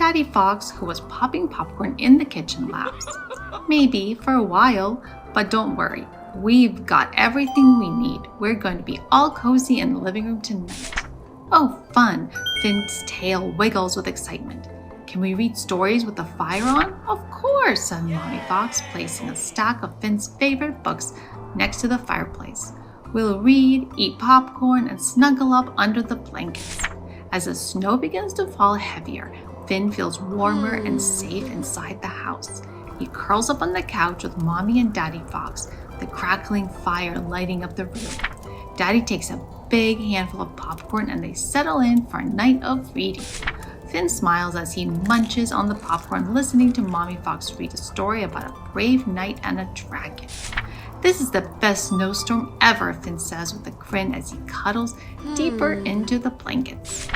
Daddy Fox, who was popping popcorn in the kitchen, laughs. Maybe for a while, but don't worry. We've got everything we need. We're going to be all cozy in the living room tonight. Oh, fun! Finn's tail wiggles with excitement. Can we read stories with the fire on? Of course, said Mommy Fox, placing a stack of Finn's favorite books next to the fireplace. We'll read, eat popcorn, and snuggle up under the blankets. As the snow begins to fall heavier, Finn feels warmer and safe inside the house. He curls up on the couch with Mommy and Daddy Fox, the crackling fire lighting up the room. Daddy takes a big handful of popcorn and they settle in for a night of reading. Finn smiles as he munches on the popcorn, listening to Mommy Fox read a story about a brave knight and a dragon. This is the best snowstorm ever, Finn says with a grin as he cuddles deeper into the blankets.